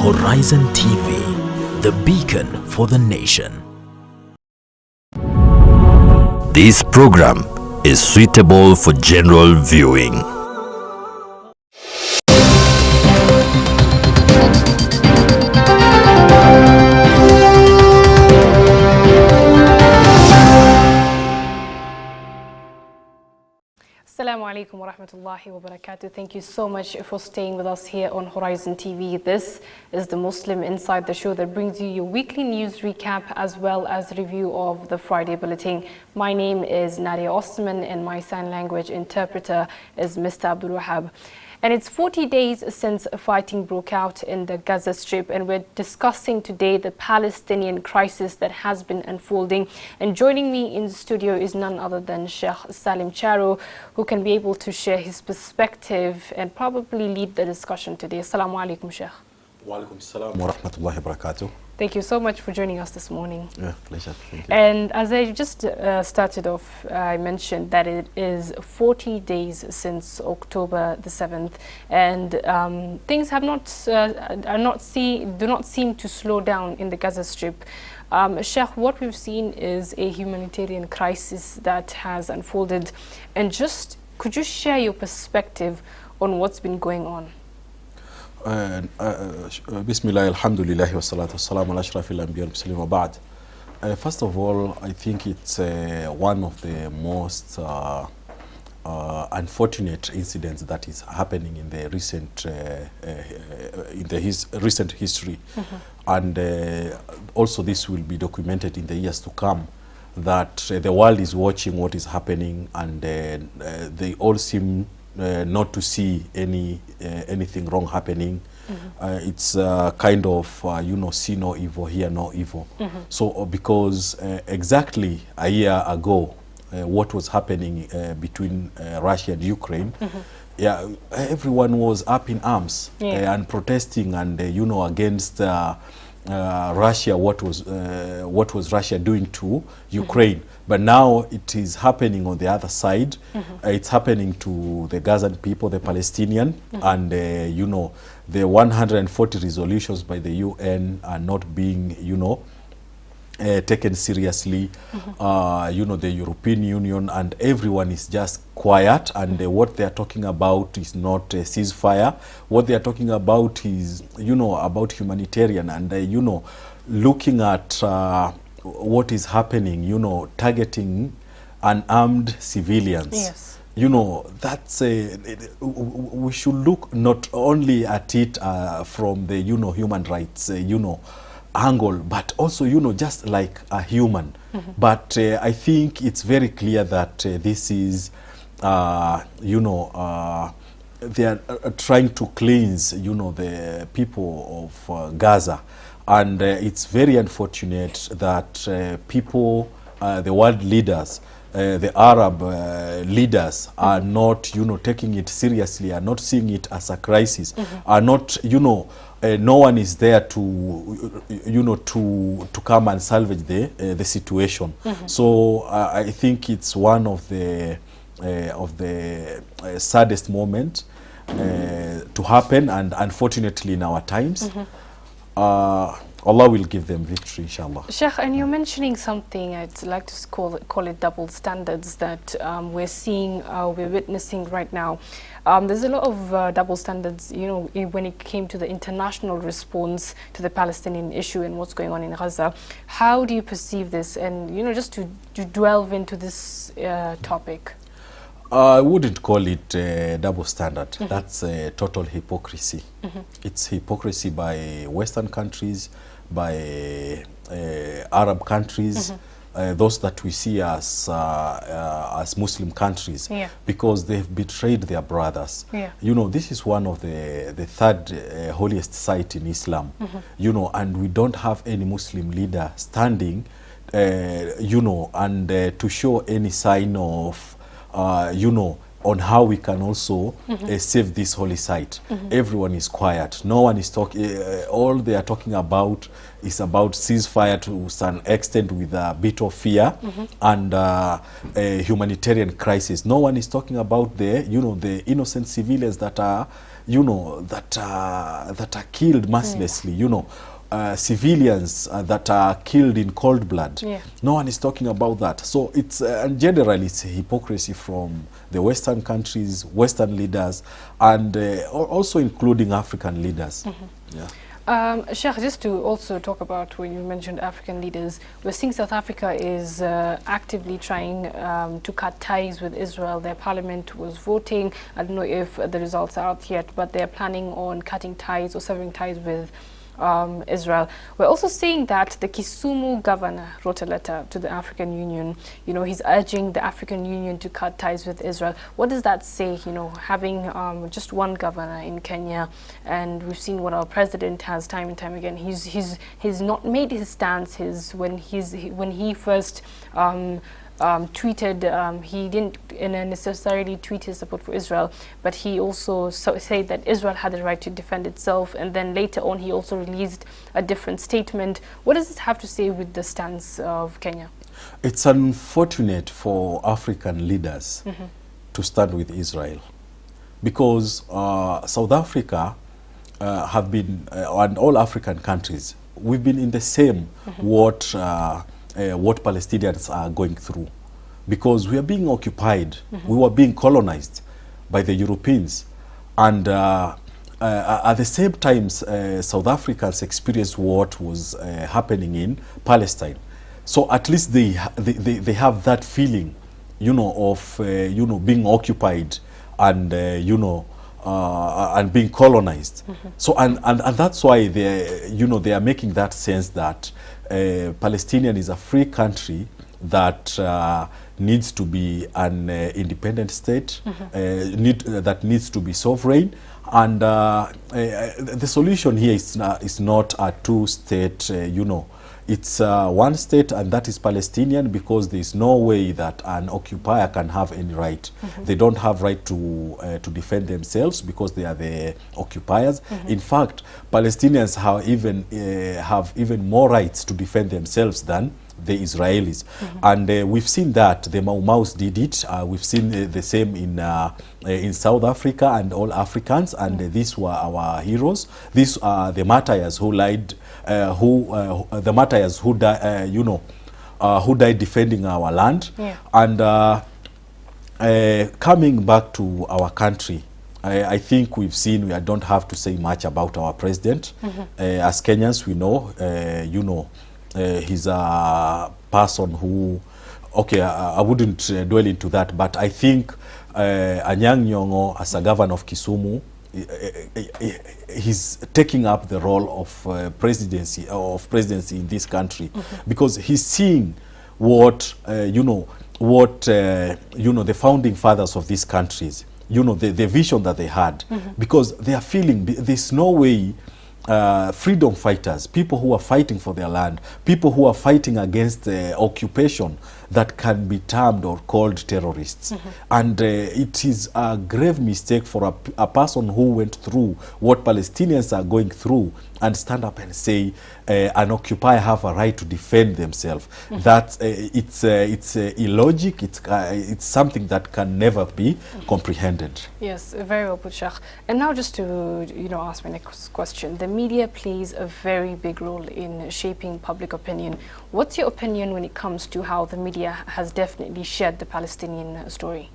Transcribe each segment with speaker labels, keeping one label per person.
Speaker 1: Horizon TV, the beacon for the nation. This program is suitable for general viewing.
Speaker 2: Assalamu alaikum wa rahmatullahi wa barakatuh. Thank you so much for staying with us here on Horizon TV. This is the Muslim Inside, the show that brings you your weekly news recap as well as review of the Friday Bulletin. My name is Nadia Osman and my sign language interpreter is Mr. Abdul Wahab. And it's 40 days since fighting broke out in the Gaza Strip, and we're discussing today the Palestinian crisis that has been unfolding. And joining me in the studio is none other than Sheikh Salim Charo, who can be able to share his perspective and probably lead the discussion today. Assalamu alaikum, Sheikh.
Speaker 3: Wa alaikum salam wa rahmatullahi wa barakatuh.
Speaker 2: Thank you so much for joining us this morning.
Speaker 3: Yeah, pleasure. Thank you.
Speaker 2: And as I just started off, I mentioned that it is 40 days since October the 7th, and things have do not seem to slow down in the Gaza Strip. Sheikh, what we've seen is a humanitarian crisis that has unfolded, and just could you share your perspective on what's been going on?
Speaker 3: Bismillah, alhamdulillah, wa salatu wassalamu ala ashrafil anbiya wal mursalin wa ba'd. First of all, I think it's one of the most unfortunate incidents that is happening in the recent history. And also this will be documented in the years to come, that the world is watching what is happening, and they all seem not to see anything wrong happening. It's kind of, see no evil, hear no evil. So because exactly a year ago, what was happening between Russia and Ukraine, yeah, everyone was up in arms and protesting, and against Russia, what was Russia doing to Ukraine. But now it is happening on the other side. It's happening to the Gazan people, the Palestinian, and the 140 resolutions by the UN are not being taken seriously. The European Union and everyone is just quiet, and what they are talking about is not a ceasefire. What they are talking about is about humanitarian, and looking at what is happening, targeting unarmed civilians.
Speaker 2: Yes.
Speaker 3: That's we should look not only at it from the human rights angle, but also just like a human. But I think it's very clear that this is they are trying to cleanse the people of Gaza. And it's very unfortunate that people, the world leaders, the Arab leaders are not, taking it seriously, are not seeing it as a crisis, are not, no one is there to, to come and salvage the situation. So I think it's one of the saddest moments to happen, and unfortunately in our times. Allah will give them victory, inshallah.
Speaker 2: Sheikh, and you're mentioning something, I'd like to call it double standards that we're witnessing right now. There's a lot of double standards, when it came to the international response to the Palestinian issue and what's going on in Gaza. How do you perceive this? And, just to delve into this topic.
Speaker 3: I wouldn't call it double standard. That's total hypocrisy. It's hypocrisy by Western countries, by Arab countries, those that we see as Muslim countries, because they've betrayed their brothers. This is one of the third holiest site in Islam, and we don't have any Muslim leader standing, and to show any sign of on how we can also save this holy site. Everyone is quiet. No one is talking. All they are talking about is about ceasefire to some extent, with a bit of fear, and a humanitarian crisis. No one is talking about the the innocent civilians that are you know, that are killed mercilessly, you know, civilians that are killed in cold blood.
Speaker 2: Yeah.
Speaker 3: No one is talking about that. So it's and generally it's a hypocrisy from the Western countries, Western leaders, and also including African leaders. Yeah.
Speaker 2: Sheikh, just to also talk about when you mentioned African leaders, we're seeing South Africa is actively trying to cut ties with Israel. Their parliament was voting. I don't know if the results are out yet, but they're planning on cutting ties or severing ties with Israel. We're also seeing that the Kisumu governor wrote a letter to the African Union. You know, he's urging the African Union to cut ties with Israel. What does that say, you know, having just one governor in Kenya? And we've seen what our president has time and time again. He's not made his stance when he first tweeted, he didn't necessarily tweet his support for Israel, but he also said that Israel had the right to defend itself, and then later on he also released a different statement. What does this have to say with the stance of Kenya?
Speaker 3: It's unfortunate for African leaders to stand with Israel, because South Africa have been, and all African countries, we've been in the same what Palestinians are going through, because we are being occupied, we were being colonized by the Europeans, and at the same time South Africans experienced what was happening in Palestine. So at least they have that feeling, you know, of you know, being occupied and you know, and being colonized. So and that's why they, you know, they are making that sense that Palestinian is a free country that needs to be an independent state, that needs to be sovereign, and the solution here is not a two-state, you know, it's one state, and that is Palestinian, because there is no way that an occupier can have any right. They don't have right to defend themselves because they are the occupiers. In fact, Palestinians have even more rights to defend themselves than the Israelis. And we've seen that the Mau Maus did it. We've seen the same in South Africa and all Africans, and these were our heroes. These are the martyrs who lied, the martyrs who died, you know, who died defending our land. And coming back to our country, I think we've seen, we don't have to say much about our president. As Kenyans, we know, you know, he's a person who, okay, I wouldn't dwell into that, but I think Anyang' Nyong'o, as a governor of Kisumu, he's taking up the role of presidency in this country, because he's seeing what you know, you know, the founding fathers of these countries, you know, the vision that they had, because they are feeling there's no way freedom fighters, people who are fighting for their land, people who are fighting against occupation, that can be termed or called terrorists. And it is a grave mistake for a person who went through what Palestinians are going through and stand up and say an occupier have a right to defend themselves. That it's illogic. It's something that can never be comprehended.
Speaker 2: Yes, very well put, Sheikh. And now, just to ask my next question, the media plays a very big role in shaping public opinion. What's your opinion when it comes to how the media has definitely shared the Palestinian story?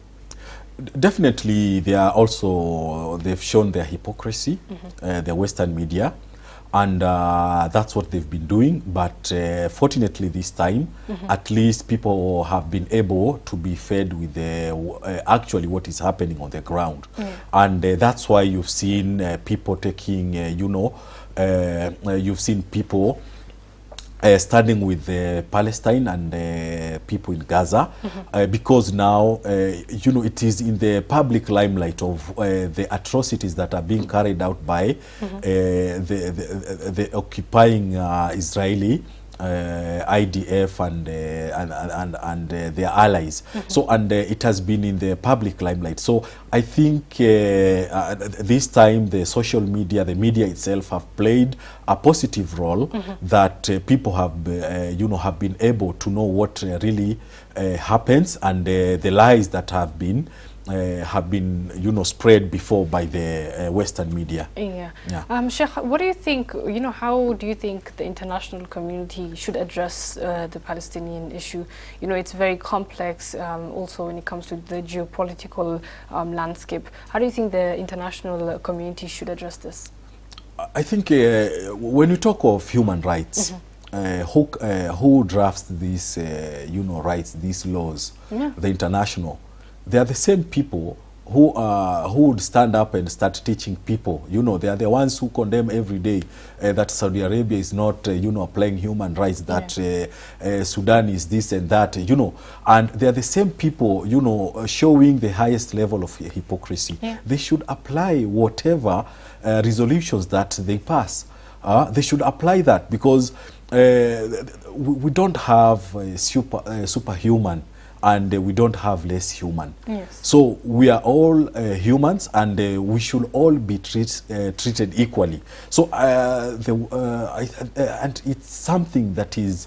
Speaker 3: Definitely, they've shown their hypocrisy, the Western media, and that's what they've been doing. But fortunately this time, at least people have been able to be fed with actually what is happening on the ground. And that's why you've seen people taking, you've seen people standing with Palestine and people in Gaza, because now, it is in the public limelight of the atrocities that are being carried out by the occupying Israeli IDF and their allies. So, and it has been in the public limelight. So I think this time the social media, the media itself, have played a positive role, that people have have been able to know what really happens, and the lies that have been have been, spread before by the Western media.
Speaker 2: Yeah.
Speaker 3: Yeah.
Speaker 2: Sheikh, what do you think, how do you think the international community should address the Palestinian issue? It's very complex, also when it comes to the geopolitical landscape. How do you think the international community should address this?
Speaker 3: I think when you talk of human rights, who drafts these, rights, these laws, the international, they are the same people who would stand up and start teaching people. They are the ones who condemn every day that Saudi Arabia is not, applying human rights, that Sudan is this and that, and they are the same people, showing the highest level of hypocrisy. They should apply whatever resolutions that they pass. They should apply that, because we don't have superhuman, and we don't have less human.
Speaker 2: Yes.
Speaker 3: So we are all humans, and we should all be treated equally. So and it's something that is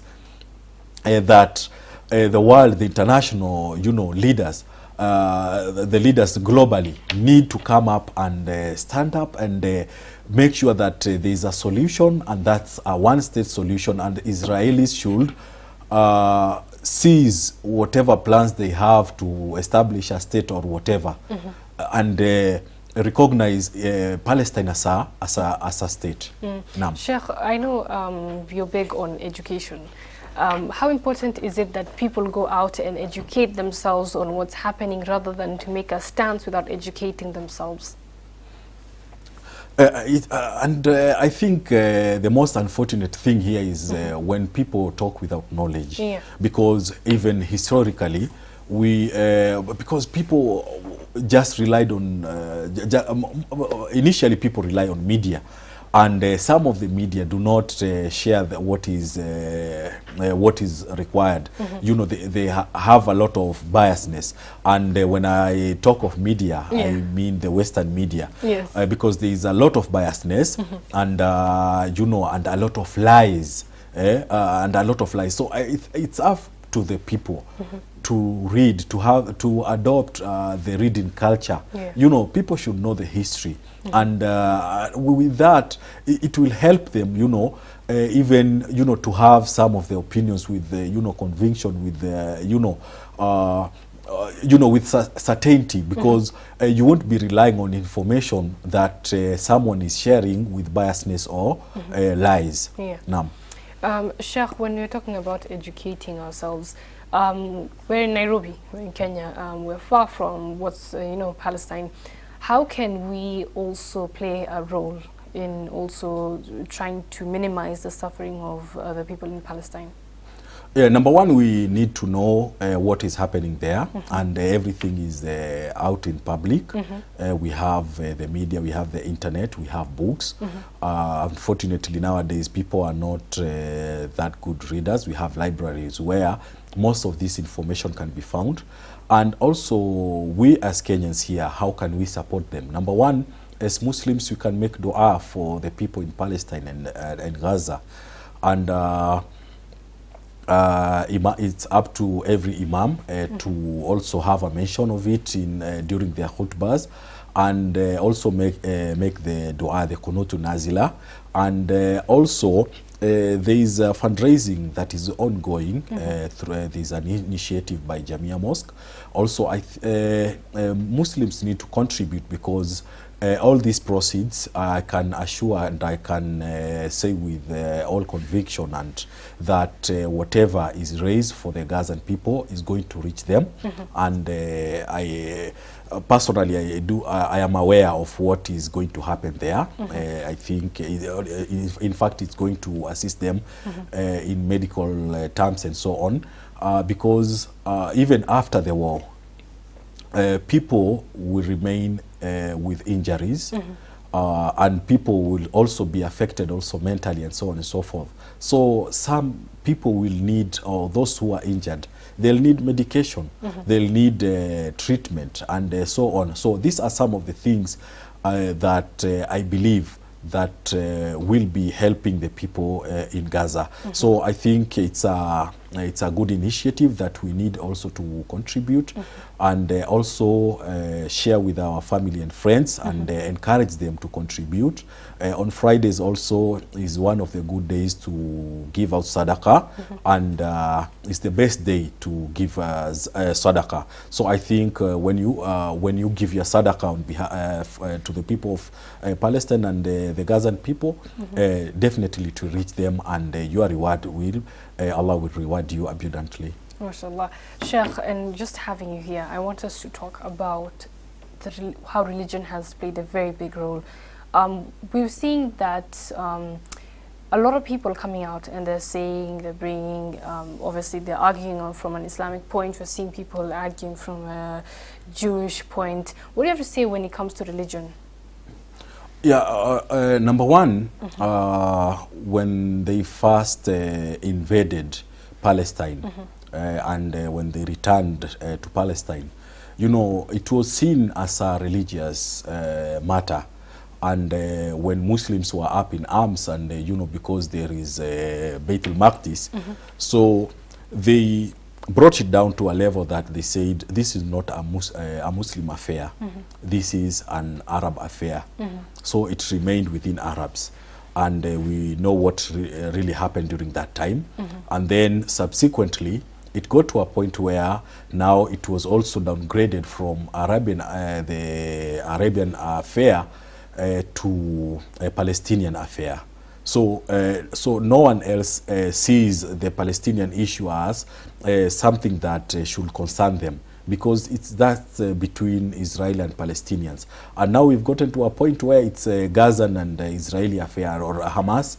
Speaker 3: that the world, the international, leaders, the leaders globally need to come up and stand up and make sure that there is a solution, and that's a one-state solution, and Israelis should seize whatever plans they have to establish a state or whatever, and recognize Palestine as a state.
Speaker 2: Sheikh, I know you're big on education. How important is it that people go out and educate themselves on what's happening, rather than to make a stance without educating themselves?
Speaker 3: I think the most unfortunate thing here is when people talk without knowledge, because even historically, because people just relied on, initially people rely on media, and some of the media do not share what is required. They have a lot of biasness, and when I talk of media, I mean the Western media, because there is a lot of biasness, and and a lot of lies, and a lot of lies. So it's up to the people to read, to adopt the reading culture. People should know the history, and with that, it will help them, even to have some of the opinions with conviction, with with certainty, because you won't be relying on information that someone is sharing with biasness or lies.
Speaker 2: Sheikh, when we're talking about educating ourselves, we're in Nairobi, we're in Kenya, we're far from what's, Palestine. How can we also play a role in also trying to minimize the suffering of the people in Palestine?
Speaker 3: Number one, we need to know what is happening there, and everything is out in public. We have the media, we have the internet, we have books. Unfortunately, nowadays, people are not that good readers. We have libraries where most of this information can be found. And also, we as Kenyans here, how can we support them? Number one, as Muslims, we can make dua for the people in Palestine and Gaza. And it's up to every imam to also have a mention of it during their khutbahs, and also make the dua, the Kunutu Nazila. And also there is a fundraising that is ongoing. There's an initiative by Jamia Mosque. Also, Muslims need to contribute, because all these proceeds, I can assure and I can say with all conviction, and that whatever is raised for the Gazan people is going to reach them. And I personally, I am aware of what is going to happen there. I think, in fact, it's going to assist them in medical terms and so on, because even after the war, people will remain with injuries, and people will also be affected also mentally, and so on and so forth. So some people will need, or those who are injured, they'll need medication, they'll need treatment, and so on. So these are some of the things that I believe that will be helping the people in Gaza. So I think it's it's a good initiative that we need also to contribute and also share with our family and friends and encourage them to contribute. On Fridays also is one of the good days to give out sadaqah, and it's the best day to give sadaqah. So I think when you give your sadaqah on behalf to the people of Palestine and the Gazan people, definitely to reach them, and your reward will, Allah will reward you abundantly.
Speaker 2: MashaAllah. Sheikh, and just having you here, I want us to talk about how religion has played a very big role. We've seen that a lot of people coming out and they're saying, they're bringing, obviously they're arguing from an Islamic point. We're seeing people arguing from a Jewish point. What do you have to say when it comes to religion?
Speaker 3: Yeah, number one, when they first invaded Palestine and when they returned to Palestine, you know, it was seen as a religious matter. And when Muslims were up in arms and, you know, because there is Beit al-Maqdis, so they brought it down to a level that they said, this is not a Muslim affair. This is an Arab affair. So it remained within Arabs. And we know what really happened during that time. And then subsequently, it got to a point where now it was also downgraded from the Arabian affair to a Palestinian affair. So, so no one else sees the Palestinian issue as something that should concern them, because it's that between Israel and Palestinians. And now we've gotten to a point where it's a Gazan and Israeli affair, or a Hamas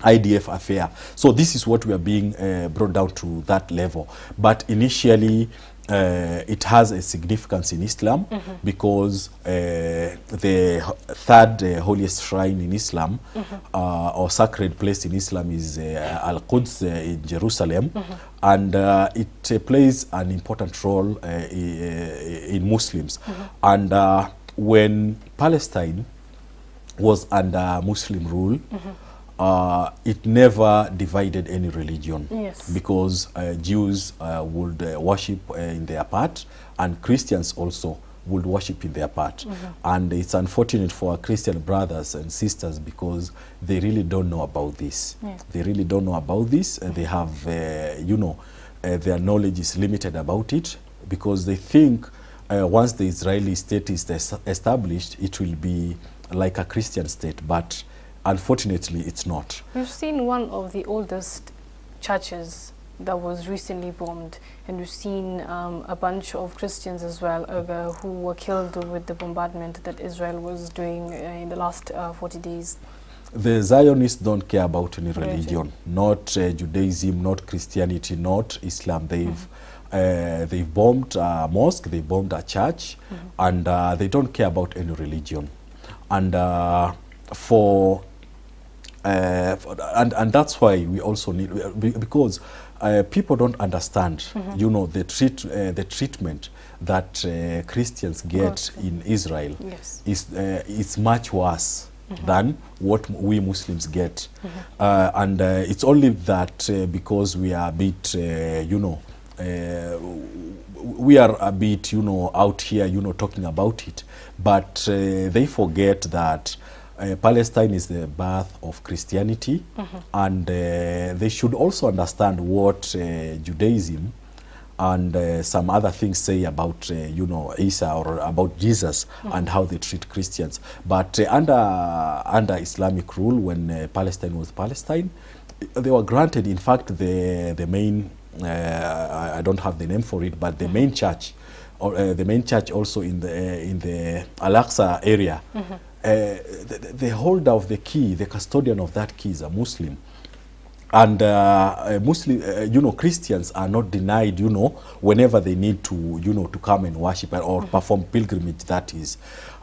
Speaker 3: IDF affair. So this is what we are being brought down to that level. But initially, it has a significance in Islam because the third holiest shrine in Islam or sacred place in Islam is Al-Quds in Jerusalem, and it plays an important role in Muslims. And when Palestine was under Muslim rule, it never divided any religion, because Jews would worship in their part, and Christians also would worship in their part. And it's unfortunate for our Christian brothers and sisters, because they really don't know about this. They really don't know about this. They have, you know, their knowledge is limited about it, because they think once the Israeli state is established, it will be like a Christian state, but unfortunately, it's not.
Speaker 2: We've seen one of the oldest churches that was recently bombed, and we've seen a bunch of Christians as well who were killed with the bombardment that Israel was doing in the last 40 days.
Speaker 3: The Zionists don't care about any religion, not Judaism, not Christianity, not Islam. They've bombed a mosque, they bombed a church, and they don't care about any religion. And and that's why we also need, because people don't understand, you know, the treatment that Christians get in Israel is much worse than what we Muslims get. And it's only that because we are a bit, you know, we are a bit, you know, out here, you know, talking about it, but they forget that Palestine is the birth of Christianity, and they should also understand what Judaism and some other things say about, you know, Isa or about Jesus and how they treat Christians. But under Islamic rule, when Palestine was Palestine, they were granted, in fact, the main, I don't have the name for it, but the main church, or the main church also in the Al-Aqsa area, the holder of the key, the custodian of that key, is a Muslim. And Muslim, you know, Christians are not denied, you know, whenever they need to, you know, to come and worship or perform pilgrimage, that is.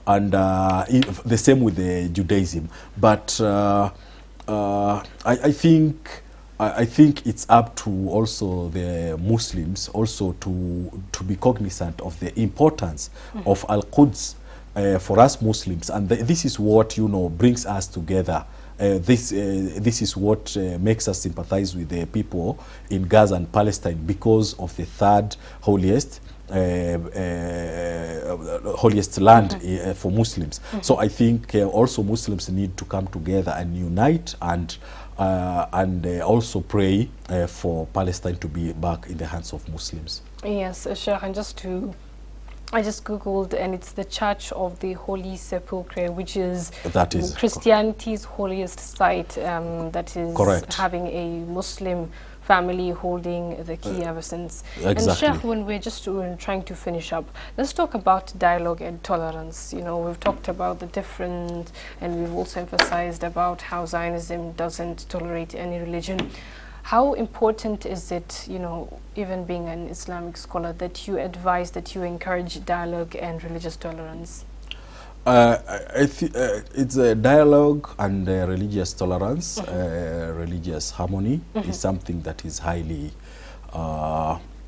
Speaker 3: And the same with the Judaism. But I think it's up to also the Muslims also to be cognizant of the importance of Al-Quds for us Muslims, and this is what, you know, brings us together this is what makes us sympathize with the people in Gaza and Palestine because of the third holiest land for Muslims. So I think also Muslims need to come together and unite and also pray for Palestine to be back in the hands of Muslims.
Speaker 2: Yes, Sheikh, and I just googled, and it's the Church of the Holy Sepulchre, which is Christianity's holiest site. That is
Speaker 3: correct.
Speaker 2: Having a Muslim family holding the key ever since.
Speaker 3: Exactly.
Speaker 2: And Sheikh, when we're trying to finish up, let's talk about dialogue and tolerance. You know, we've talked about the different, and we've also emphasized about how Zionism doesn't tolerate any religion. How important is it, you know, even being an Islamic scholar, that you advise, that you encourage dialogue and religious tolerance?
Speaker 3: It's a dialogue and religious tolerance, religious harmony is something that is highly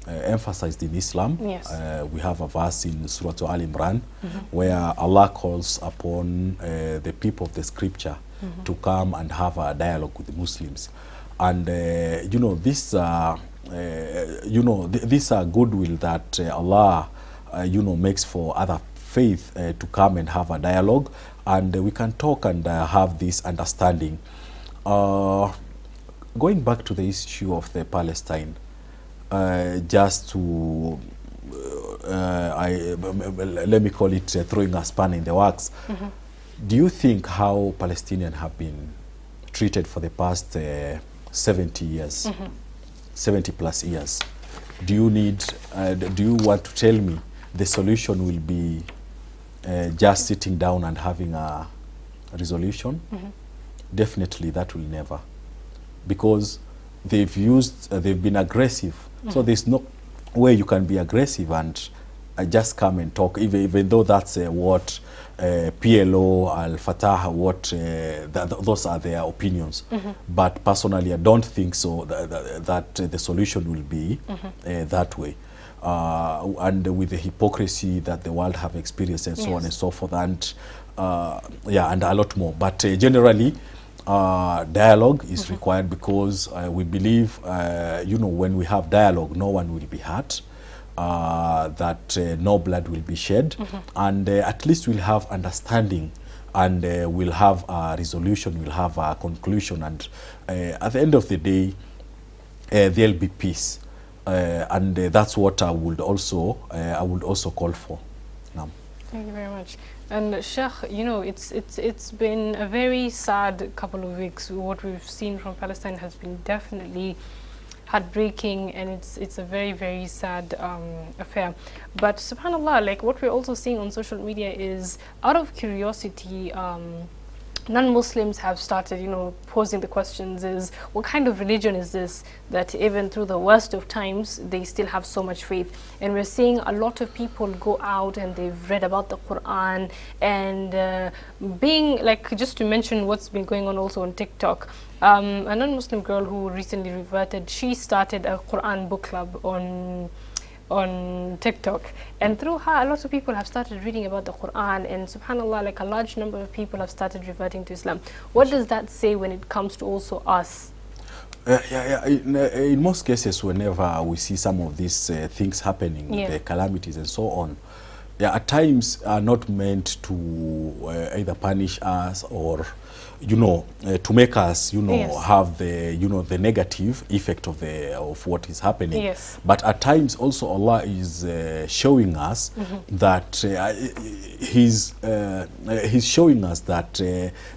Speaker 3: emphasized in Islam.
Speaker 2: Yes.
Speaker 3: We have a verse in Surah Al Imran where Allah calls upon the people of the scripture to come and have a dialogue with the Muslims. And you know, this these are goodwill that Allah makes for other faith to come and have a dialogue, and we can talk and have this understanding. Going back to the issue of the Palestine, just to let me call it throwing a spanner in the works. Do you think how Palestinians have been treated for the past 70 years, 70 plus years? Do you want to tell me the solution will be just sitting down and having a resolution? Definitely that will never, because they've been aggressive. So there's no way you can be aggressive and just come and talk, even though that's what PLO, Al-Fatah, those are their opinions. But personally, I don't think so that the solution will be that way. And with the hypocrisy that the world have experienced and so on and so forth, and yeah, and a lot more. But generally, dialogue is required, because we believe, when we have dialogue, no one will be hurt. That no blood will be shed, and at least we'll have understanding, and we'll have a resolution, we'll have a conclusion, and at the end of the day, there'll be peace, and that's what I would also call for. Now.
Speaker 2: Thank you very much. And Sheikh, you know, it's been a very sad couple of weeks. What we've seen from Palestine has been definitely heartbreaking, and it's a very, very sad affair. But subhanallah, like what we're also seeing on social media is, out of curiosity, non-Muslims have started, posing the questions, is what kind of religion is this, that even through the worst of times they still have so much faith? And we're seeing a lot of people go out and they've read about the Quran, and being like, just to mention what's been going on also on TikTok, a non-Muslim girl who recently reverted, she started a Quran book club on TikTok, and through her a lot of people have started reading about the Quran, and subhanallah, like a large number of people have started reverting to Islam. What does that say when it comes to also us?
Speaker 3: In most cases, whenever we see some of these things happening, the calamities and so on, at times are not meant to either punish us or to make us have the negative effect of what is happening. But at times also Allah is showing us that he's showing us that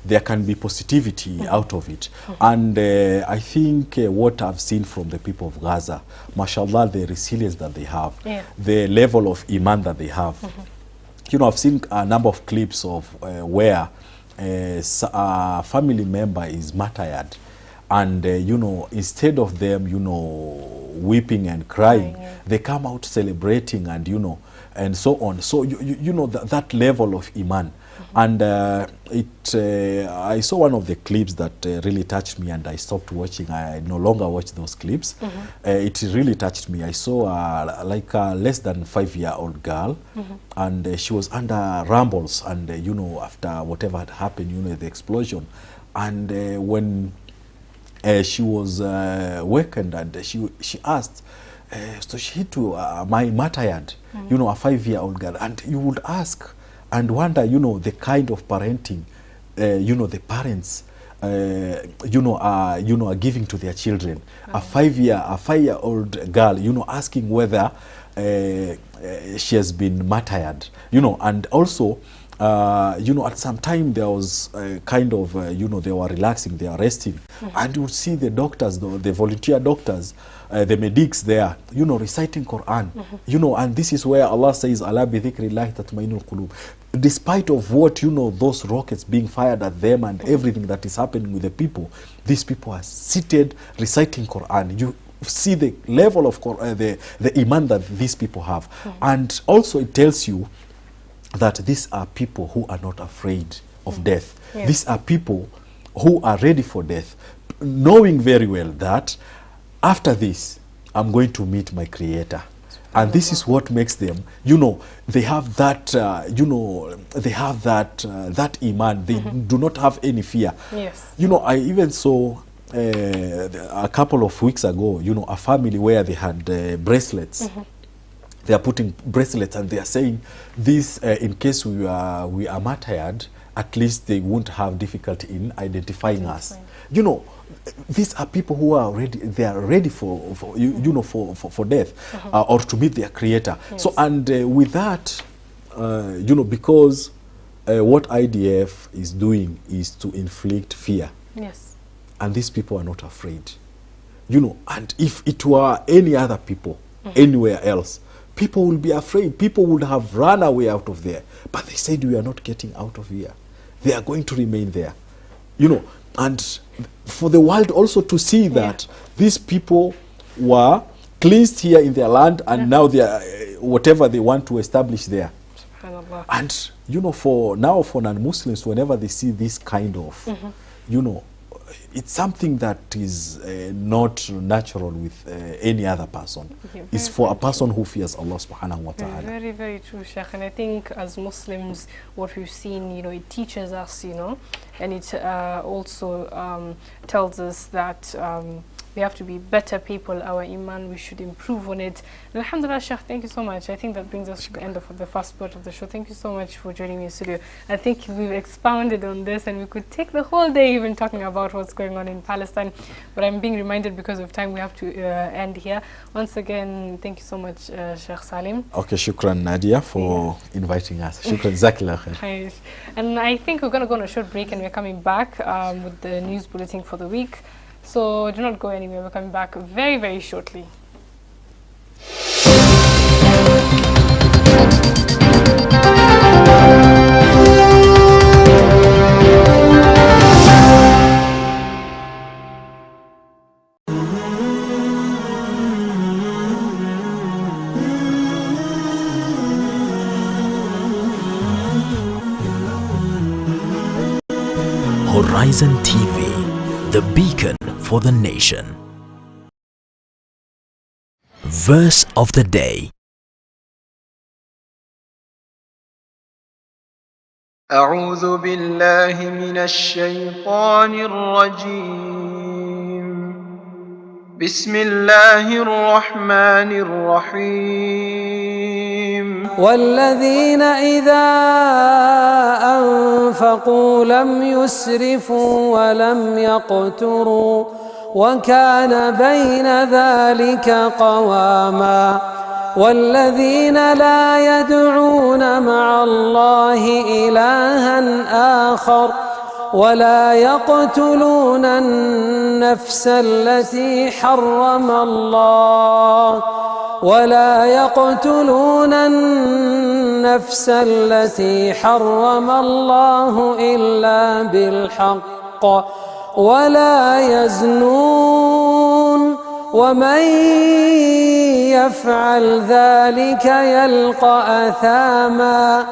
Speaker 3: there can be positivity out of it. And I think what I've seen from the people of Gaza, mashallah, the resilience that they have, the level of iman that they have. I've seen a number of clips of where a family member is martyred, and instead of them weeping and crying, they come out celebrating, and and so on. So that level of iman. And I saw one of the clips that really touched me, and I stopped watching. I no longer watch those clips. It really touched me. I saw like a less than 5-year-old girl, and she was under rumbles, and after whatever had happened, the explosion, And when she was wakened, and she asked, so she to my tired, you know, a 5-year-old girl. And you would ask and wonder, you know, the kind of parenting, you know, the parents, you know, are giving to their children. A 5-year-old girl, you know, asking whether she has been martyred, you know. And also, you know, at some time there was kind of, you know, they were relaxing, they are resting. And you would see the doctors, the volunteer doctors, the medics there, you know, reciting Quran, you know. And this is where Allah says, "Ala bi dhikrillahi tatma'innul qulub." Despite of what, you know, those rockets being fired at them and everything that is happening with the people, these people are seated reciting Quran. You see the level of the iman that these people have. And also it tells you that these are people who are not afraid of death. Yes. These are people who are ready for death, knowing very well that after this, I'm going to meet my Creator. And this is what makes them, you know, they have that, you know, they have that, that iman. They do not have any fear. Yes. You know, I even saw a couple of weeks ago, you know, a family where they had bracelets. They are putting bracelets, and they are saying this, in case we are martyred, at least they won't have difficulty in identifying us. You know, these are people who are ready. They are ready for you know, for death, or to meet their Creator. Yes. So, and with that, you know, because what IDF is doing is to inflict fear. Yes. And these people are not afraid. You know, and if it were any other people anywhere else, people will be afraid. People would have run away out of there. But they said, we are not getting out of here. They are going to remain there. You know, and for the world also to see that these people were cleansed here in their land, and now they are, whatever they want to establish there. And, you know, for non-Muslims, whenever they see this kind of, you know, it's something that is not natural with any other person. It's for a person who fears Allah subhanahu wa ta'ala.
Speaker 2: Very, very true, Sheikh. And I think as Muslims, what we've seen, you know, it teaches us, you know, and it also tells us that we have to be better people. Our iman, we should improve on it. And alhamdulillah, Sheikh, thank you so much. I think that brings us to the end of the first part of the show. Thank you so much for joining me in studio. I think we've expounded on this, and we could take the whole day even talking about what's going on in Palestine. But I'm being reminded, because of time, we have to end here. Once again, thank you so much, Sheikh Salim.
Speaker 3: Okay, shukran, Nadia, for inviting us. Shukran, Zakillah khair.
Speaker 2: And I think we're going to go on a short break, and we're coming back with the news bulletin for the week. So do not go anywhere. We're coming back very, very shortly.
Speaker 1: Horizon TV, the beacon for the nation. Verse of the day.
Speaker 4: أعوذ بالله من الشيطان الرجيم. بسم الله الرحمن الرحيم. والذين إذا أنفقوا لم يسرفوا ولم يقتروا وكان بين ذلك قواما. والذين لا يدعون مع الله إلها آخر ولا يقتلون النفس التي حرم الله إلا بالحق ولا يزنون ومن يفعل ذلك يلقى أثاما.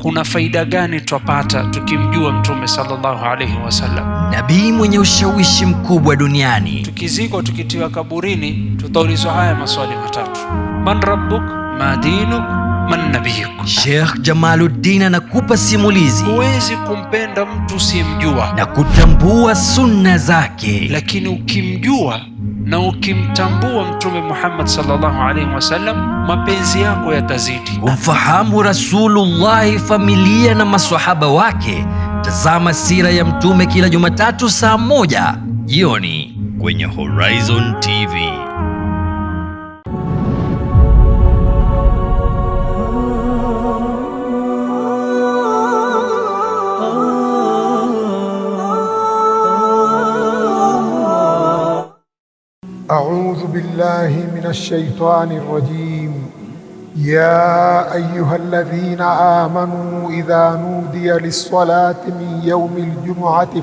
Speaker 5: Kuna faida gani twapata tukimjua Mtume sallallahu alaihi wasallam,
Speaker 6: nabii mwenye ushawishi mkubwa duniani?
Speaker 5: Tukizikwa tukitiwa kaburini, tutaulizwa haya maswali matatu: man rabbuk, ma dinuk, man nabiyuk.
Speaker 6: Sheikh Jamaluddin anakupa simulizi.
Speaker 5: Huwezi kumpenda mtu usiyemjua
Speaker 6: na kutambua sunna zake,
Speaker 5: lakini ukimjua na ukimtambua Mtume Muhammad sallallahu alaihi wasallam, mapenzi yako yatazidi.
Speaker 6: Ufahamu Rasulullah, familia na maswahaba wake. Tazama sira ya Mtume kila Jumatatu saa 1 jioni kwenye Horizon TV.
Speaker 7: أعوذ بالله من الشيطان الرجيم. يا أيها الذين آمنوا إذا نودي للصلاة من يوم الجمعة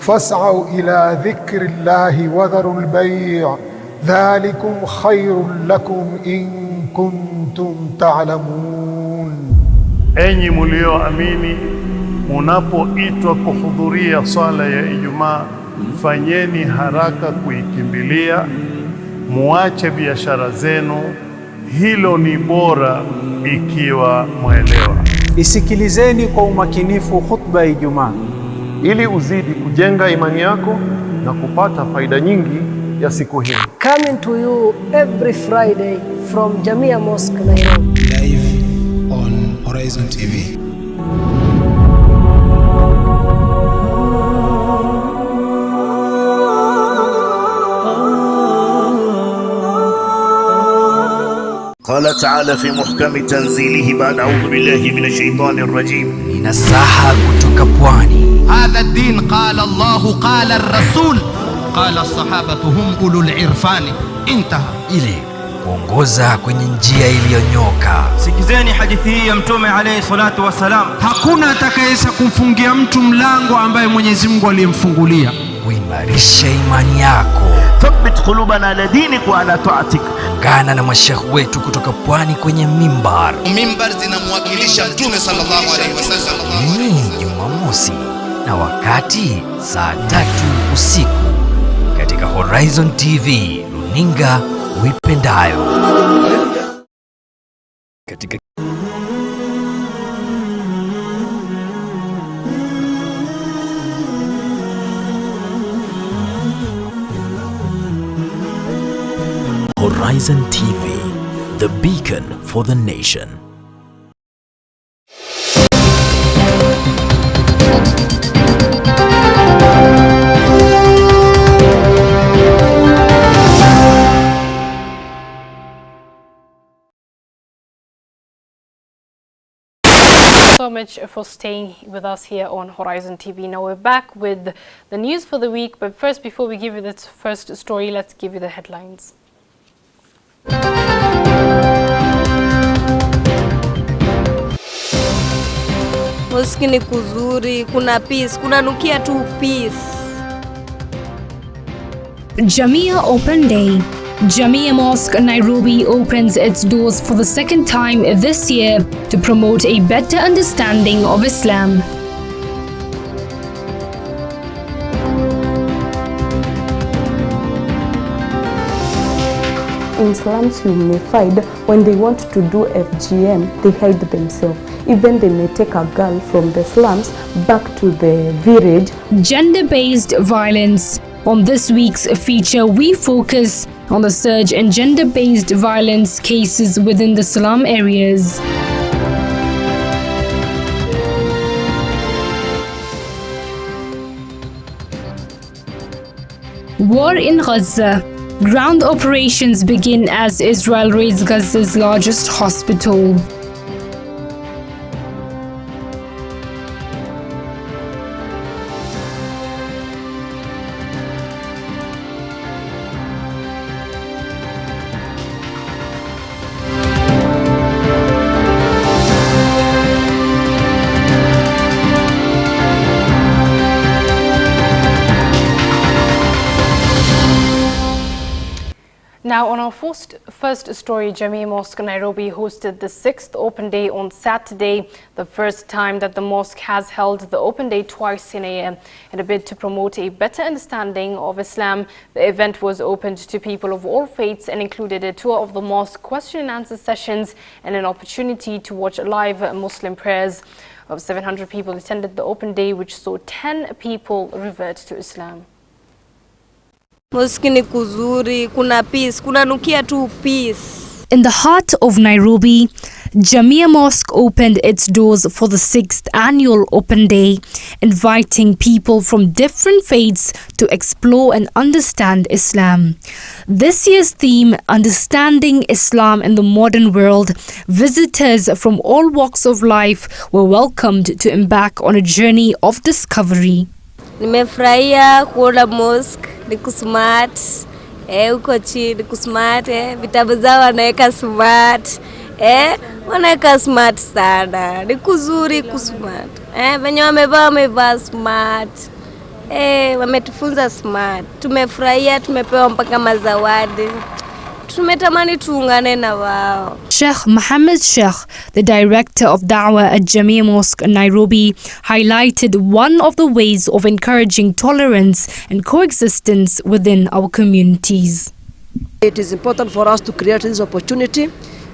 Speaker 7: فاسعوا إلى ذكر الله وذروا البيع ذلكم خير لكم إن كنتم تعلمون.
Speaker 8: Enyi mlioamini, munapoitwa kuhudhuria swala ya Ijumaa, fanyeni haraka kuikimbilia, muache biashara zenu, hilo ni bora ikiwa mwelewa.
Speaker 9: Isikilizeni kwa umakinifu khutba ya Ijumaa
Speaker 10: ili uzidi kujenga imani yako na kupata faida nyingi ya siku hii.
Speaker 11: Coming to you every Friday from Jamia Mosque, Nairobi.
Speaker 12: Live on Horizon TV.
Speaker 13: قال تعالى في محكم تنزيله بعد أعوذ بالله من الشيطان الرجيم.
Speaker 6: Ninasaha kutoka pwani.
Speaker 14: هذا الدين قال الله قال الرسول قال الصحابة هم أولو العرفان. انتهى.
Speaker 6: Ili kuongoza kwenye njia iliyonyoka.
Speaker 15: Sikizeni hadithi hii ya Mtume alayhi salatu wasalam.
Speaker 9: Hakuna atakayeweza kumfungia mtu mlango ambaye Mwenyezi Mungu aliyemfungulia.
Speaker 6: Kuimarisha imani yako.
Speaker 13: Thabbit qulubana ala dinik wa ala ta'atik.
Speaker 6: Ungana na mashekh wetu kutoka pwani kwenye mimbar.
Speaker 14: Mimbar zinamwakilisha Mtume sallallahu alayhi wasallam.
Speaker 6: Ni Jumamosi na wakati saa 3 usiku katika Horizon TV, runinga uipendayo. Katika
Speaker 1: Horizon TV, the beacon for the nation.
Speaker 2: So much for staying with us here on Horizon TV. Now we're back with the news for the week, but first, before we give you this first story, let's give you the headlines.
Speaker 16: Mosque ni kuzuri, kuna peace, kuna nukia tu peace.
Speaker 17: Jamia Open Day. Jamia Mosque Nairobi opens its doors for the second time this year to promote a better understanding of Islam.
Speaker 18: In slums, you may find when they want to do FGM, they hide themselves. Even they may take a girl from the slums back to the village.
Speaker 17: Gender-based violence. On this week's feature, we focus on the surge in gender-based violence cases within the slum areas. War in Gaza. Ground operations begin as Israel raids Gaza's largest hospital.
Speaker 2: Now, on our first story, Jamia Mosque Nairobi hosted the 6th Open Day on Saturday, the first time that the mosque has held the Open Day twice in a year. In a bid to promote a better understanding of Islam, the event was opened to people of all faiths and included a tour of the mosque, question and answer sessions, and an opportunity to watch live Muslim prayers. Of 700 people attended the Open Day, which saw 10 people revert to Islam.
Speaker 16: Mosque ni kuzuri, kuna peace, kuna nukia tu peace.
Speaker 17: In the heart of Nairobi, Jamia Mosque opened its doors for the 6th annual Open Day, inviting people from different faiths to explore and understand Islam. This year's theme, Understanding Islam in the Modern World, visitors from all walks of life were welcomed to embark on a journey of discovery.
Speaker 16: Nimefurahia kuona mosque, ni kusmart, uko chini kusmart, vitabu zao wanaweka smart, wanaweka smart sana, ni kuzuri kusmart, venye wamevaa smart, wametufunza smart, tumefurahia, tumepewa mpaka mazawadi.
Speaker 17: Sheikh Mohammed Sheikh, the director of Dawah at Jamia Mosque Nairobi, highlighted one of the ways of encouraging tolerance and coexistence within our communities.
Speaker 11: It is important for us to create this opportunity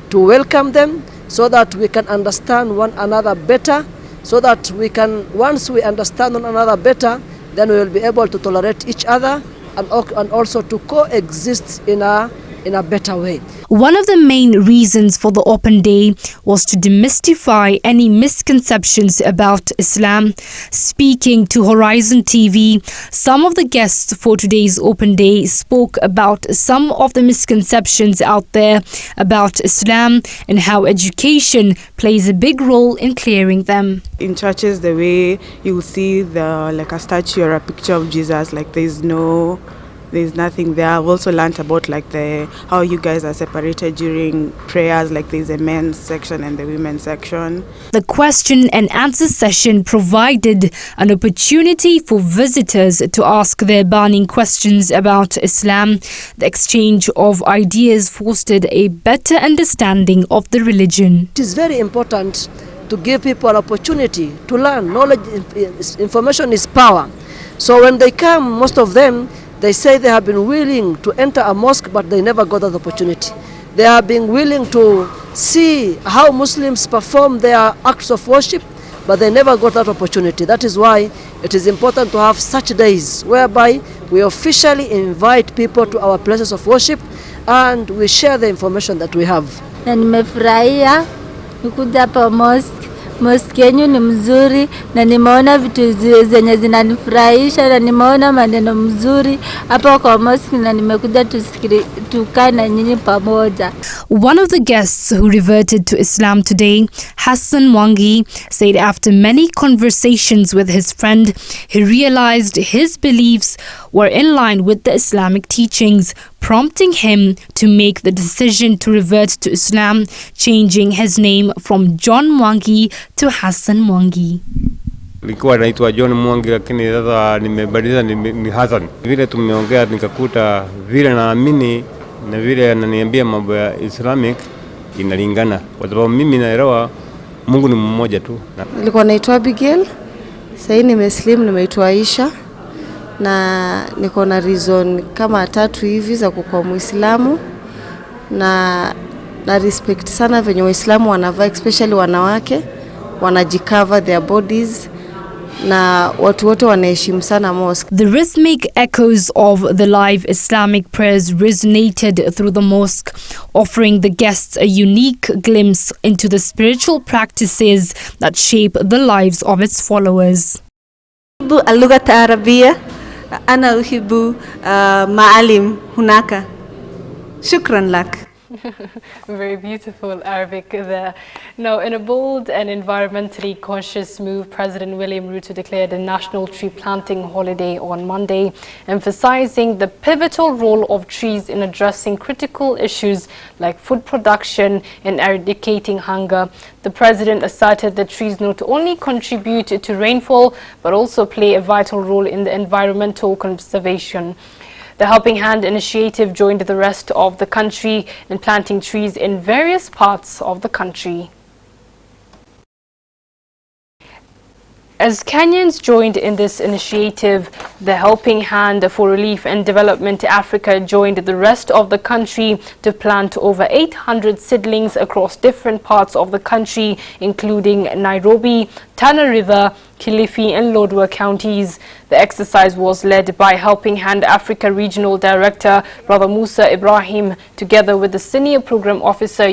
Speaker 11: to welcome them so that we can understand one another better, so that we can, once we understand one another better, then we will be able to tolerate each other and also to coexist in a better way.
Speaker 17: One of the main reasons for the Open Day was to demystify any misconceptions about Islam. Speaking to Horizon TV, some of the guests for today's Open Day spoke about some of the misconceptions out there about Islam and how education plays a big role in clearing them.
Speaker 19: In churches, the way you see like a statue or a picture of Jesus, like there's nothing there. I've also learned about like how you guys are separated during prayers, like there's a men's section and the women's section.
Speaker 17: The question and answer session provided an opportunity for visitors to ask their burning questions about Islam. The exchange of ideas fostered a better understanding of the religion.
Speaker 11: It is very important to give people an opportunity to learn. Knowledge, information is power. So when they come, most of them, they say they have been willing to enter a mosque, but they never got that opportunity. They have been willing to see how Muslims perform their acts of worship, but they never got that opportunity. That is why it is important to have such days whereby we officially invite people to our places of worship and we share the information that we have.
Speaker 20: Na nimefurahia nikuja hapa mosque. Mosque yenu ni mzuri na nimeona vitu zenye zinanifurahisha na nimeona maneno mzuri hapa kwa mosque na nimekuja tukae na nyinyi pamoja.
Speaker 17: One of the guests who reverted to Islam today, Hassan Mwangi, said after many conversations with his friend, he realized his beliefs were in line with the Islamic teachings, prompting him to make the decision to revert to Islam, changing his name from John Mwangi to Hassan Mwangi.
Speaker 21: Nilikuwa naitwa John Mwangi lakini sasa nimebadilisha ni Hassan. Vile tumeongea nikakuta vile naamini na vile ananiambia mambo ya Islamic inalingana. Kwa sababu mimi naelewa Mungu ni mmoja tu.
Speaker 22: Nilikuwa naitwa Abigail. Sasa nimeslim nimeitwa Aisha. Na niko na reason kama 3 hivi za kuwa Muislamu na respect sana venye Waislamu wanavaa, especially wanawake wanajicover their bodies na watu wote wanaheshimu sana mosque.
Speaker 17: The rhythmic echoes of the live Islamic prayers resonated through the mosque, offering the guests a unique glimpse into the spiritual practices that shape the lives of its followers.
Speaker 23: اللغة العربية أنا أحب معالم هناك شكرا لك.
Speaker 2: Very beautiful Arabic there. Now, in a bold and environmentally conscious move, President William Ruto declared a national tree planting holiday on Monday, emphasizing the pivotal role of trees in addressing critical issues like food production and eradicating hunger. The president asserted that trees not only contribute to rainfall, but also play a vital role in the environmental conservation. The Helping Hand initiative joined the rest of the country in planting trees in various parts of the country. As Kenyans joined in this initiative, the Helping Hand for Relief and Development Africa joined the rest of the country to plant over 800 seedlings across different parts of the country, including Nairobi, Tana River, Kilifi and Lodwar counties. The exercise was led by Helping Hand Africa Regional Director Brother Musa Ibrahim, together with the Senior Program Officer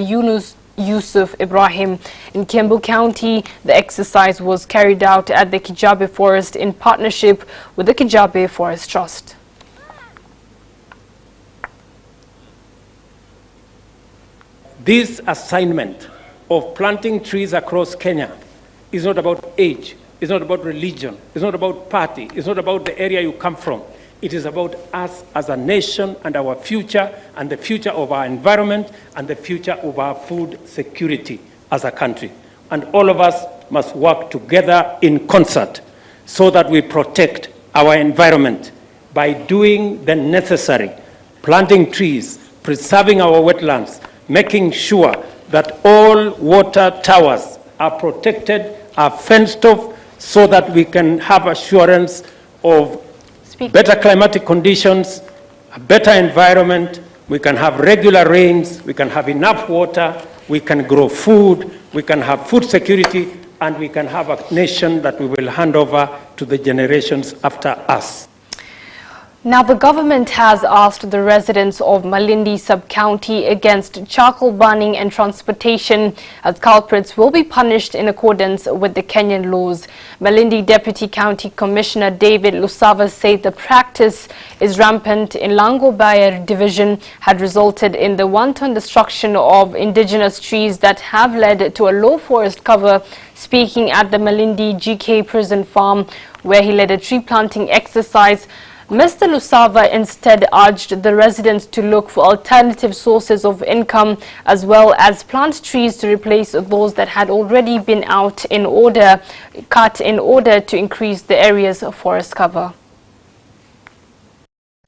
Speaker 2: Yusuf Ibrahim. In Kiambu County, the exercise was carried out at the Kijabe Forest in partnership with the Kijabe Forest Trust.
Speaker 3: This assignment of planting trees across Kenya is not about age, it's not about religion, it's not about party, it's not about the area you come from. It is about us as a nation and our future and the future of our environment and the future of our food security as a country. And all of us must work together in concert so that we protect our environment by doing the necessary, planting trees, preserving our wetlands, making sure that all water towers are protected, are fenced off, so that we can have assurance of better climatic conditions, a better environment, we can have regular rains, we can have enough water, we can grow food, we can have food security, and we can have a nation that we will hand over to the generations after us.
Speaker 2: Now, the government has asked the residents of Malindi sub-county against charcoal burning and transportation, as culprits will be punished in accordance with the Kenyan laws. Malindi Deputy County Commissioner David Lusava said the practice is rampant in Lango-Bayer division, had resulted in the wanton destruction of indigenous trees that have led to a low forest cover. Speaking at the Malindi GK prison farm, where he led a tree planting exercise, Mr. Lusava instead urged the residents to look for alternative sources of income, as well as plant trees to replace those that had already been cut in order to increase the area's forest cover.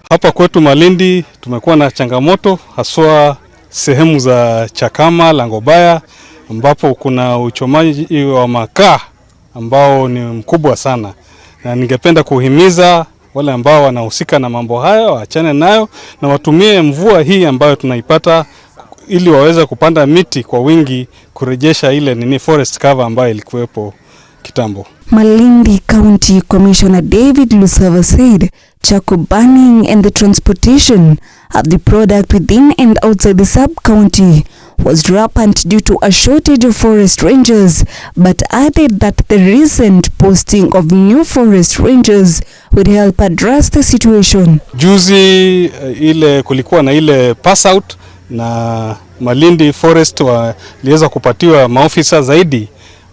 Speaker 4: Hapa kwetu Malindi tumekuwa na changamoto haswa sehemu za Chakama, Langobaya, ambapo kuna uchomaji wa makaa ambao ni mkubwa sana. Na ningependa kuhimiza wale ambao wanahusika na mambo hayo waachane nayo na watumie mvua hii ambayo tunaipata ili waweze kupanda miti kwa wingi, kurejesha ile forest cover ambayo ilikuwepo kitambo.
Speaker 5: Malindi County Commissioner David Lusava said charcoal burning and the transportation of the product within and outside the sub-county was rampant due to a shortage of forest rangers, but added that the recent posting of new forest rangers would help address the situation.
Speaker 4: Juzi kulikuwa na ile pass out na Malindi Forest waliweza kupatiwa maofisa zaidi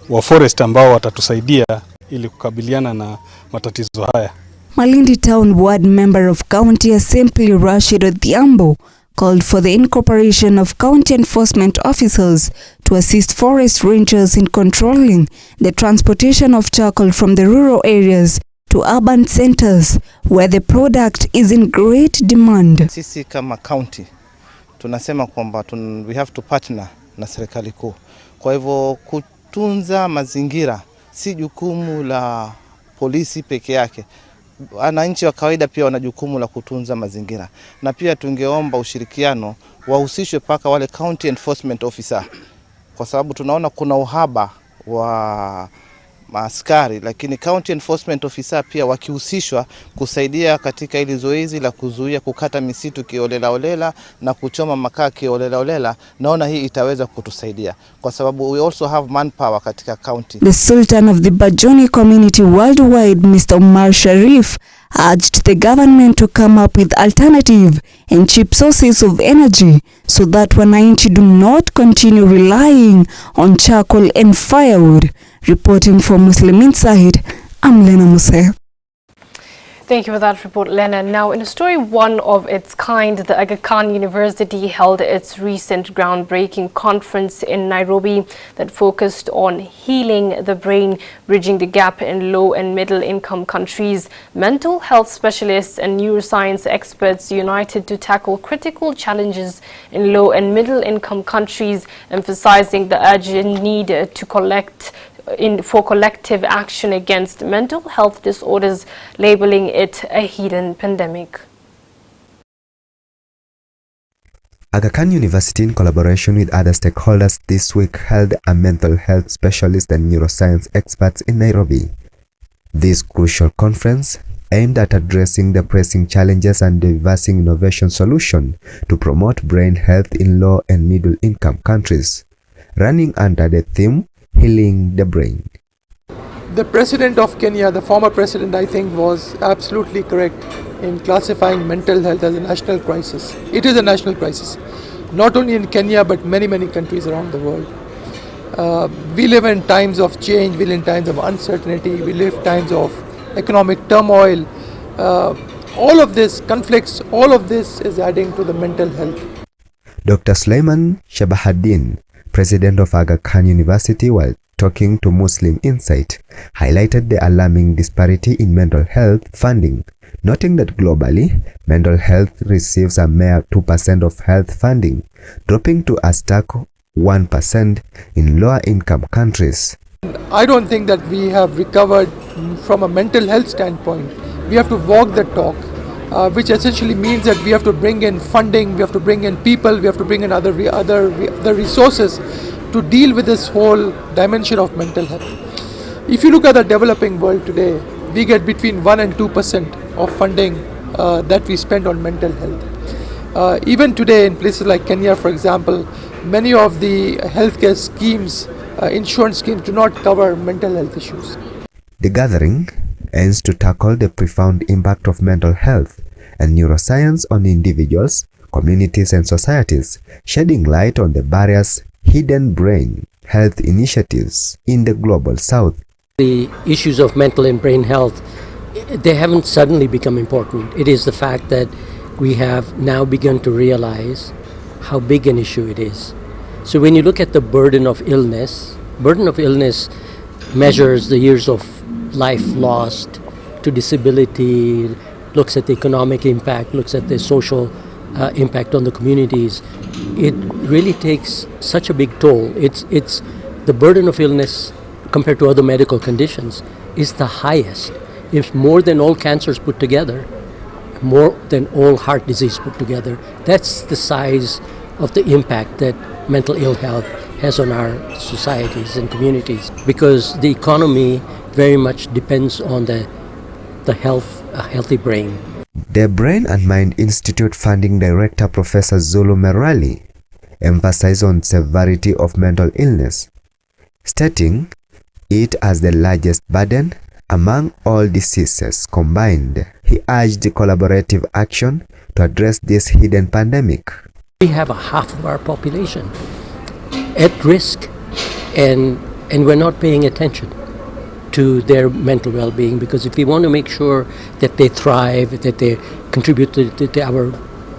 Speaker 4: wa forest ambao watatusaidia ili kukabiliana na matatizo haya.
Speaker 5: Malindi Town Ward Member of County Assembly Rashid Odhiambo called for the incorporation of county enforcement officers to assist forest rangers in controlling the transportation of charcoal from the rural areas to urban centers where the product is in great demand.
Speaker 24: Sisi kama county tunasema kwamba we have to partner na serikali kuu. Kwa hivyo kutunza mazingira si jukumu la polisi peke yake. Wananchi wa kawaida pia wana jukumu la kutunza mazingira. Na pia tungeomba ushirikiano wahusishwe paka wale county enforcement officer, kwa sababu tunaona kuna uhaba wa maaskari, lakini county enforcement officer pia wakihusishwa kusaidia katika ili zoezi la kuzuia kukata misitu kiholela na kuchoma makaa kiholela, naona hii itaweza kutusaidia kwa sababu we also have manpower katika county.
Speaker 5: The Sultan of the Bajoni community worldwide, Mr. Omar Sharif, urged the government to come up with alternative and cheap sources of energy so that wananchi do not continue relying on charcoal and firewood. Reporting for Muslim Insight, I'm Lena Musa.
Speaker 2: Thank you for that report, Lena. Now, in a story one of its kind, the Aga Khan University held its recent groundbreaking conference in Nairobi that focused on healing the brain, bridging the gap in low and middle income countries. Mental health specialists and neuroscience experts united to tackle critical challenges in low and middle income countries, emphasizing the urgent need for collective action against mental health disorders, labeling it a hidden pandemic.
Speaker 7: Aga Khan University, in collaboration with other stakeholders, this week held a mental health specialist and neuroscience experts in Nairobi. This crucial conference aimed at addressing the pressing challenges and devising innovation solutions to promote brain health in low and middle income countries, running under the theme Healing the Brain.
Speaker 8: The president of Kenya, the former president, I think, was absolutely correct in classifying mental health as a national crisis. It is a national crisis, not only in Kenya but many countries around the world. We live in times of change, we live in times of uncertainty, we live in times of economic turmoil. All of this conflicts, all of this is adding to the mental health.
Speaker 7: Dr. Sulaiman Shabahaddin, president of Aga Khan University, while talking to Muslim Insight, highlighted the alarming disparity in mental health funding, noting that globally, mental health receives a mere 2% of health funding, dropping to a stark 1% in lower income countries.
Speaker 8: I don't think that we have recovered from a mental health standpoint. We have to walk the talk, which essentially means that we have to bring in funding, we have to bring in people, we have to bring in other resources to deal with this whole dimension of mental health. If you look at the developing world today, we get between 1 and 2% of funding that we spend on mental health. Even today in places like Kenya, for example, many of the healthcare schemes, insurance schemes do not cover mental health issues.
Speaker 7: The gathering aims to tackle the profound impact of mental health and neuroscience on individuals, communities and societies, shedding light on the various hidden brain health initiatives in the global south.
Speaker 10: The issues of mental and brain health, they haven't suddenly become important. It is the fact that we have now begun to realize how big an issue it is. So when you look at the burden of illness measures the years of life lost to disability, looks at the economic impact, looks at the social impact on the communities. It really takes such a big toll. It's the burden of illness compared to other medical conditions is the highest. It's more than all cancers put together, more than all heart disease put together. That's the size of the impact that mental ill health has on our societies and communities, because the economy very much depends on a healthy brain.
Speaker 7: The Brain and Mind Institute funding director Professor Zulu Merali emphasized on severity of mental illness, stating it as the largest burden among all diseases combined. He urged collaborative action to address this hidden pandemic.
Speaker 10: We have a half of our population at risk, and we're not paying attention to their mental well-being, because if we want to make sure that they thrive, that they contribute to our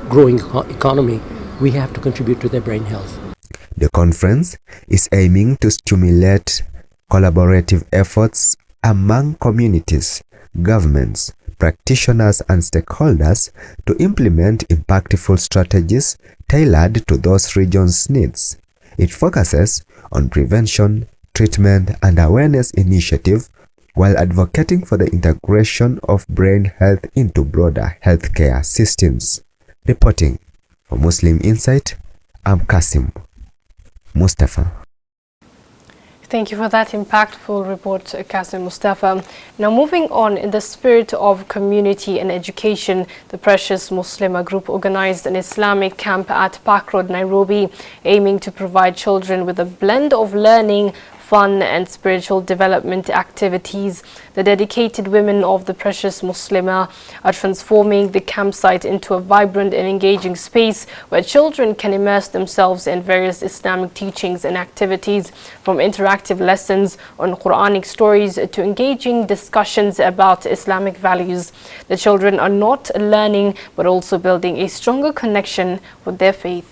Speaker 10: growing economy, we have to contribute to their brain health.
Speaker 7: The conference is aiming to stimulate collaborative efforts among communities, governments, practitioners and stakeholders to implement impactful strategies tailored to those regions' needs. It focuses on prevention, treatment and awareness initiative while advocating for the integration of brain health into broader healthcare systems. Reporting for Muslim Insight, I'm Kasim Mustafa.
Speaker 2: Thank you for that impactful report, Kasim Mustafa. Now moving on, in the spirit of community and education, the Precious Muslima Group organized an Islamic camp at Park Road, Nairobi, aiming to provide children with a blend of learning, fun and spiritual development activities. The dedicated women of the precious Muslimah are transforming the campsite into a vibrant and engaging space where children can immerse themselves in various Islamic teachings and activities, from interactive lessons on Quranic stories to engaging discussions about Islamic values. The children are not learning but also building a stronger connection with their faith.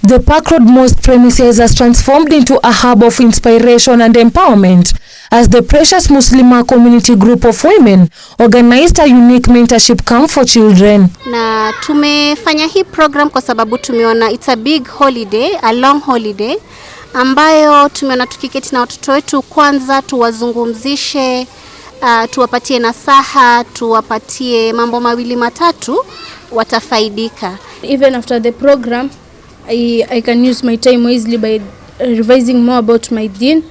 Speaker 9: The Park Road Mosque premises has transformed into a hub of inspiration and empowerment as the Precious Muslimah community group of women organized a unique mentorship camp for children.
Speaker 12: Na tumefanya hii program kwa sababu tumeona it's a big holiday, a long holiday, ambayo tumeona tukiketi na watoto wetu kwanza tuwazungumzishe, tuwapatie nasaha, tuwapatie mambo mawili matatu, watafaidika.
Speaker 13: Even after the program, I can use my time wisely by revising more about my deen.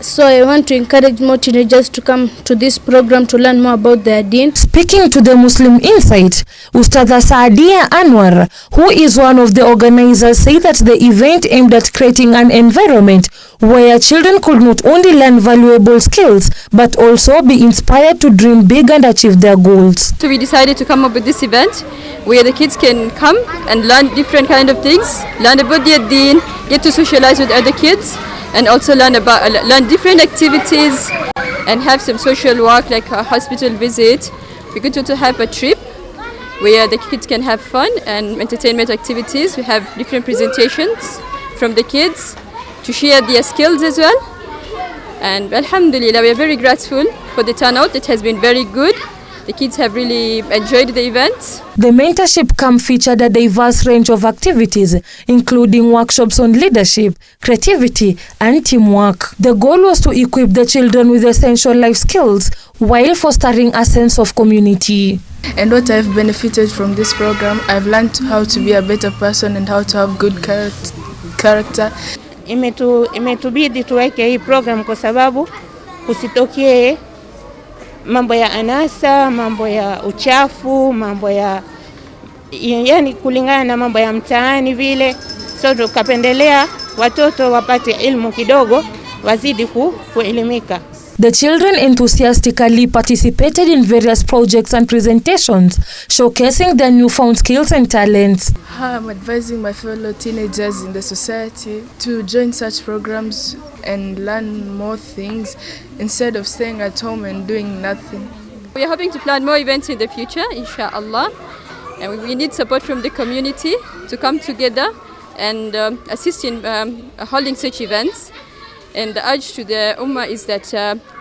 Speaker 13: So I want to encourage more teenagers to come to this program to learn more about their deen.
Speaker 9: Speaking to the Muslim Insight, Ustadha Saadia Anwar, who is one of the organizers, said that the event aimed at creating an environment where children could not only learn valuable skills but also be inspired to dream big and achieve their goals.
Speaker 15: So we decided to come up with this event where the kids can come and learn different kind of things, learn about their deen, get to socialize with other kids, and also learn different activities and have some social work like a hospital visit. We're going to have a trip where the kids can have fun and entertainment activities. We have different presentations from the kids to share their skills as well. And alhamdulillah, we are very grateful for the turnout. It has been very good. The kids have really enjoyed the event.
Speaker 9: The mentorship camp featured a diverse range of activities, including workshops on leadership, creativity, and teamwork. The goal was to equip the children with essential life skills while fostering a sense of community.
Speaker 25: And what I've benefited from this program, I've learned how to be a better person and how to have good character.
Speaker 26: Imetubidi tuweke hii program kwa sababu kusitokee mambo ya anasa, mambo ya uchafu, mambo ya yani kulingana na mambo ya mtaani vile. So tukapendelea watoto wapate ilmu kidogo, wazidi kuelimika.
Speaker 9: The children enthusiastically participated in various projects and presentations, showcasing their newfound skills and talents.
Speaker 25: I'm advising my fellow teenagers in the society to join such programs and learn more things instead of staying at home and doing nothing.
Speaker 15: We are hoping to plan more events in the future, inshallah. And we need support from the community to come together and assist in holding such events. And the urge to the Ummah is that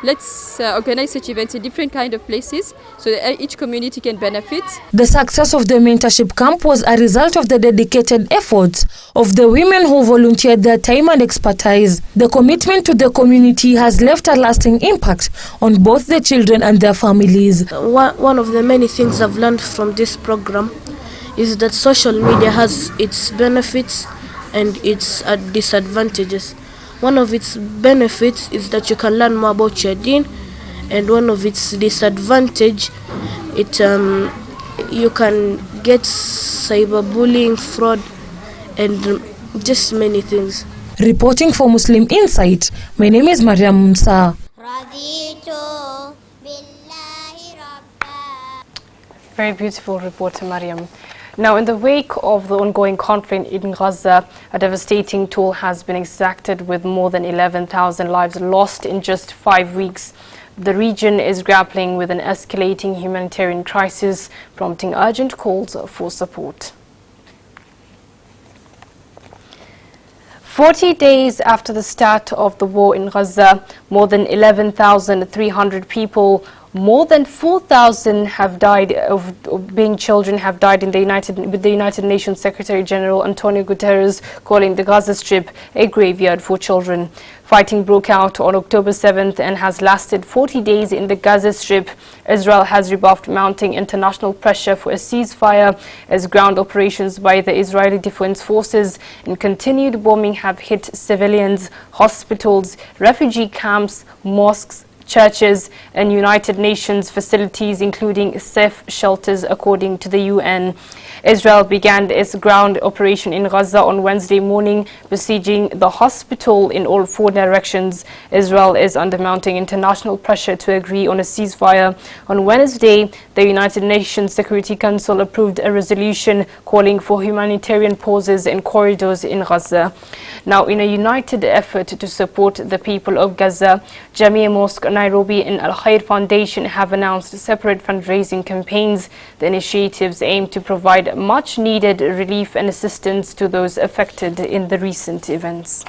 Speaker 15: let's organize such events in different kind of places so that each community can benefit.
Speaker 9: The success of the mentorship camp was a result of the dedicated efforts of the women who volunteered their time and expertise. The commitment to the community has left a lasting impact on both the children and their families.
Speaker 27: One of the many things I've learned from this program is that social media has its benefits and its disadvantages. One of its benefits is that you can learn more about your deen, and one of its disadvantage, you can get cyberbullying, fraud, and just many things.
Speaker 9: Reporting for Muslim Insight, my name is Mariam Musa.
Speaker 2: Very beautiful report, Mariam. Now, in the wake of the ongoing conflict in Gaza, a devastating toll has been exacted with more than 11,000 lives lost in just 5 weeks. The region is grappling with an escalating humanitarian crisis, prompting urgent calls for support. 40 days after the start of the war in Gaza, more than 11,300 people, more than 4,000 have died being children have died in with the United Nations Secretary General Antonio Guterres calling the Gaza Strip a graveyard for children. Fighting broke out on October 7th and has lasted 40 days in the Gaza Strip. Israel has rebuffed mounting international pressure for a ceasefire as ground operations by the Israeli Defense Forces and continued bombing have hit civilians, hospitals, refugee camps, mosques, churches, and United Nations facilities, including safe shelters, according to the UN. Israel began its ground operation in Gaza on Wednesday morning, besieging the hospital in all 4 directions. Israel is under mounting international pressure to agree on a ceasefire. On Wednesday, the United Nations Security Council approved a resolution calling for humanitarian pauses in corridors in Gaza. Now, in a united effort to support the people of Gaza, Jamia Mosque Nairobi and Al Khair Foundation have announced separate fundraising campaigns. The initiatives aim to provide much needed relief and assistance to those affected in the recent events.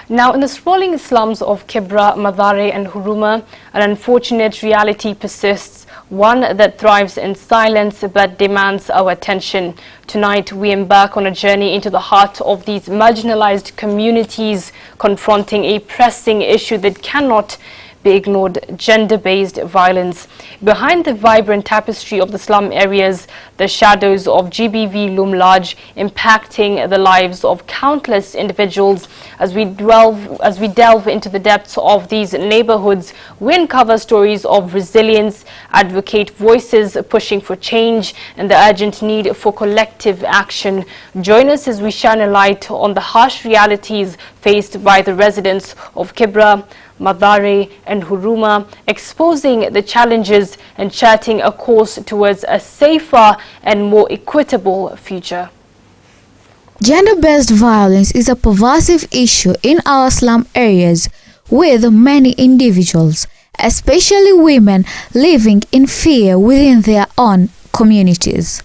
Speaker 2: Now, in the sprawling slums of Kibra, Madare and Huruma, an unfortunate reality persists, one that thrives in silence but demands our attention. Tonight, we embark on a journey into the heart of these marginalized communities, confronting a pressing issue that cannot be ignored: gender-based violence. Behind the vibrant tapestry of the slum areas, the shadows of GBV loom large, impacting the lives of countless individuals. As we delve into the depths of these neighborhoods, we uncover stories of resilience, advocate voices pushing for change, and the urgent need for collective action. Join us as we shine a light on the harsh realities faced by the residents of Kibra, Madare and Huruma, exposing the challenges and charting a course towards a safer and more equitable future.
Speaker 1: Gender-based violence is a pervasive issue in our slum areas, with many individuals, especially women, living in fear within their own communities.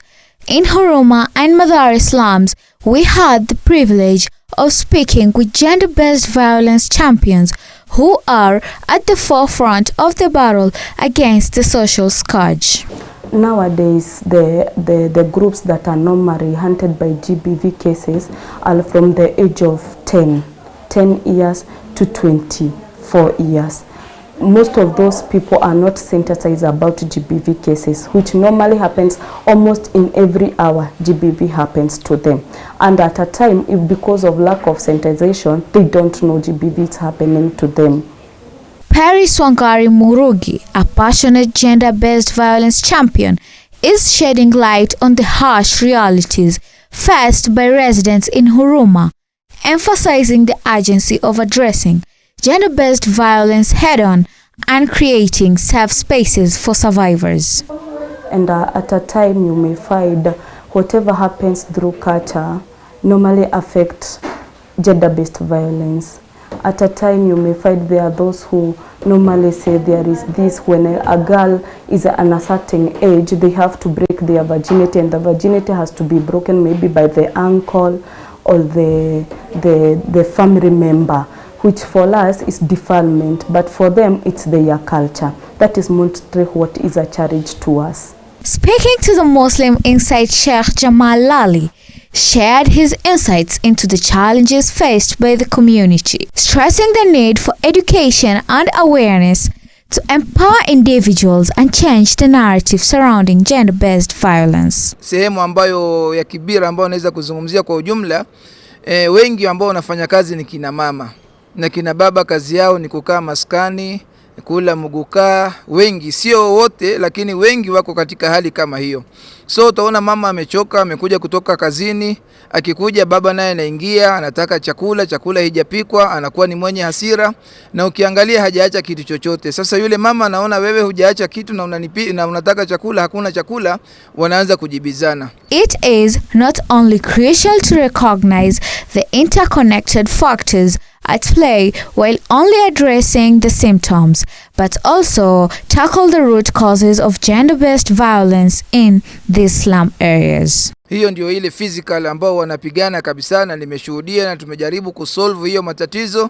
Speaker 1: In Huruma and Madare slums, we had the privilege of speaking with gender-based violence champions who are at the forefront of the battle against the social scourge.
Speaker 6: Nowadays, the groups that are normally hunted by GBV cases are from the age of 10 years to 24 years. Most of those people are not sensitized about GBV cases, which normally happens almost in every hour. GBV happens to them, and at a time, if because of lack of sensitization, they don't know GBV is happening to them.
Speaker 1: Perry Swangari Murugi, a passionate gender-based violence champion, is shedding light on the harsh realities faced by residents in Huruma, emphasizing the urgency of addressing gender-based violence head-on and creating safe spaces for survivors.
Speaker 6: And at a time, you may find whatever happens through culture normally affects gender-based violence. At a time, you may find there are those who normally say there is this: when a girl is at a certain age, they have to break their virginity, and the virginity has to be broken maybe by the uncle or the family member, which for us is defilement, but for them it's their culture. That is mostly what is a challenge to us.
Speaker 1: Speaking to the Muslim Insight, Sheikh Jamal Lali shared his insights into the challenges faced by the community, stressing the need for education and awareness to empower individuals and change the narrative surrounding gender-based violence.
Speaker 11: Sehemu ambayo ya Kibira ambayo naweza kuzungumzia kwa ujumla, wengi ambao wanafanya kazi ni kina mama. Na kina baba kazi yao ni kukaa maskani, kula muguka. Wengi, sio wote, lakini wengi wako katika hali kama hiyo. So utaona mama amechoka, amekuja kutoka kazini, akikuja baba naye anaingia, anataka chakula hijapikwa, anakuwa ni mwenye hasira, na ukiangalia hajaacha kitu chochote. Sasa yule mama anaona wewe hujaacha kitu na unataka chakula, hakuna chakula, wanaanza kujibizana.
Speaker 1: It is not only crucial to recognize the interconnected factors at play while only addressing the symptoms, but also tackle the root causes of gender-based violence in these slum areas.
Speaker 11: Hiyo ndio ile physical ambao wanapigana kabisa, na nimeshuhudia na tumejaribu kusolve hiyo matatizo.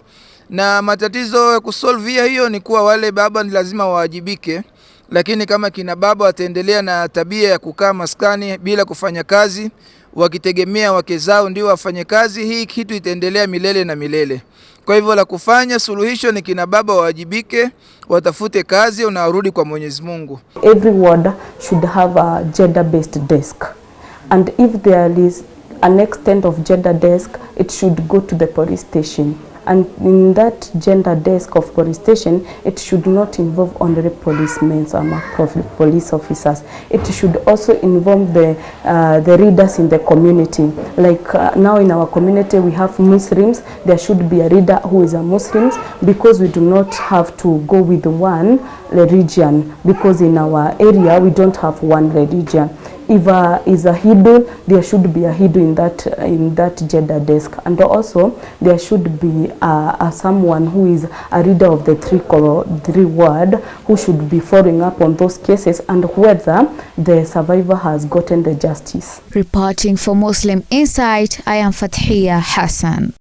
Speaker 11: Na matatizo ya kusolve hiyo ni kuwa wale baba ni lazima waajibike, lakini kama kina baba wataendelea na tabia ya kukaa maskani bila kufanya kazi, wakitegemea wake zao ndio wafanye kazi, hii kitu itaendelea milele na milele. Kwa hivyo la kufanya suluhisho ni kina baba waajibike, watafute kazi na warudi kwa Mwenyezi Mungu.
Speaker 6: Every ward should have a gender-based desk, And if there is an extent of gender desk, it should go to the police station. And in that gender desk of police station, it should not involve only policemen or police officers. It should also involve the readers in the community. Like now in our community we have Muslims, there should be a reader who is a Muslim, because we do not have to go with one religion, because in our area we don't have one religion. If is a Hindu, there should be a Hindu in that gender desk, and also there should be someone who is a reader of the three word, who should be following up on those cases and whether the survivor has gotten the justice.
Speaker 1: Reporting for Muslim Insight, I am Fathia Hassan.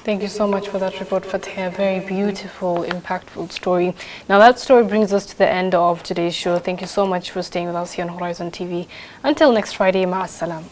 Speaker 2: Thank you so much for that report, Fathia. A very beautiful, impactful story. Now that story brings us to the end of today's show. Thank you so much for staying with us here on Horizon TV. Until next Friday, ma'as salam.